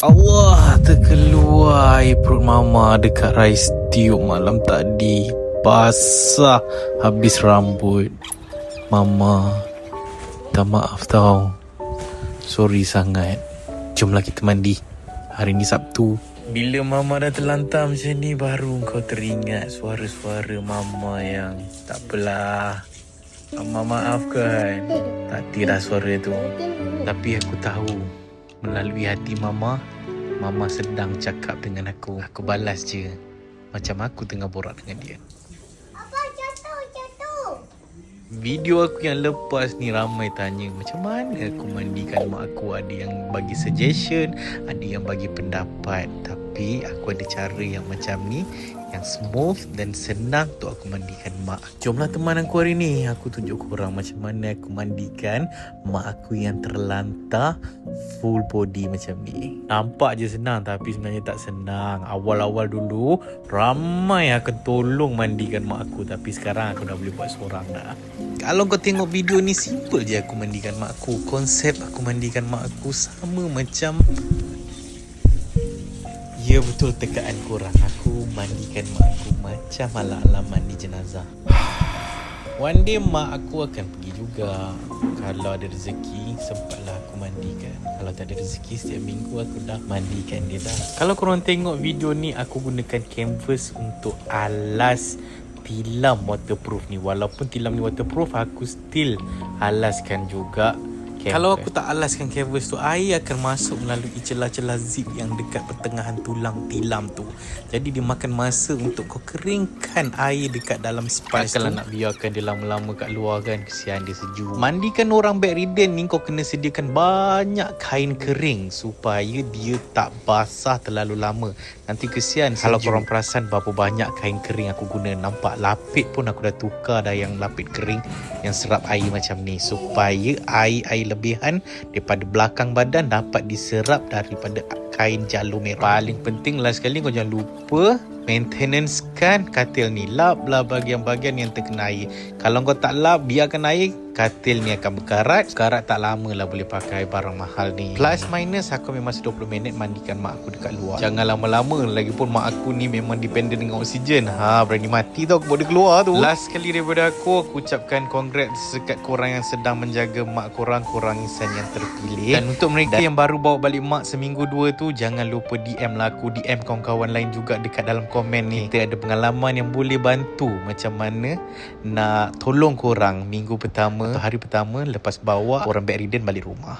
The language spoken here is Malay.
Allah, terkeluar air perut mama dekat rice tube malam tadi. Basah habis rambut. Mama, minta maaf tau. Sorry sangat. Jomlah kita mandi. Hari ni Sabtu. Bila mama dah terlantar macam ni, baru kau teringat suara-suara mama yang tak apalah. Mama maafkan. Tadi dah suara tu. Tapi aku tahu melalui hati mama sedang cakap dengan aku. Aku balas je macam aku tengah borak dengan dia. Apa jatuh? Video aku yang lepas ni ramai tanya macam mana aku mandikan mak aku. Ada yang bagi suggestion, ada yang bagi pendapat. Tapi aku ada cara yang macam ni, yang smooth dan senang untuk aku mandikan mak. Jomlah teman aku hari ni, aku tunjuk korang macam mana aku mandikan mak aku yang terlantar full body macam ni. Nampak je senang tapi sebenarnya tak senang. Awal-awal dulu ramai akan tolong mandikan mak aku, tapi sekarang aku dah boleh buat seorang dah. Kalau kau tengok video ni, simple je aku mandikan mak aku. Konsep aku mandikan mak aku sama macam, ya betul tekaan korang, aku mandikan mak aku macam ala-ala mandi jenazah. One day mak aku akan pergi juga. Kalau ada rezeki, sempatlah aku mandikan. Kalau tak ada rezeki, setiap minggu aku dah mandikan dia dah. Kalau korang tengok video ni, aku gunakan canvas untuk alas tilam waterproof ni. Walaupun tilam ni waterproof, aku still alaskan juga canvas. Kalau aku tak alaskan canvas tu, air akan masuk melalui celah-celah zip yang dekat pertengahan tulang tilam tu. Jadi dia makan masa untuk kau keringkan air dekat dalam sponge. Kalau nak biarkan dia lama-lama kat luar kan, kesian dia sejuk. Mandikan orang bedridden ni, kau kena sediakan banyak kain kering supaya dia tak basah terlalu lama. Nanti kesian kalau korang perasan berapa banyak kain kering aku guna. Nampak lapik pun aku dah tukar dah yang lapik kering yang serap air macam ni, supaya air lebihan daripada belakang badan dapat diserap daripada kain jalur merah. Paling penting last sekali, kau jangan lupa maintenance kan katil ni. Laplah bahagian-bahagian yang terkena air. Kalau kau tak lap, biarkan air, katil ni akan berkarat. Karat tak lama lah boleh pakai barang mahal ni. Plus minus, aku memang 20 minit mandikan mak aku dekat luar. Jangan lama-lama. Lagipun mak aku ni memang dependent dengan oksigen. Berani mati tau aku bawa dia keluar tu. Last sekali daripada aku ucapkan congrats dekat korang yang sedang menjaga mak korang. Korang insan yang terpilih. Dan untuk mereka yang baru bawa balik mak seminggu dua tu, jangan lupa DM lah aku. DM kawan-kawan lain juga dekat dalam komen ni. Kita ada pengalaman yang boleh bantu macam mana nak tolong korang minggu pertama atau hari pertama lepas bawa orang bedridden balik rumah.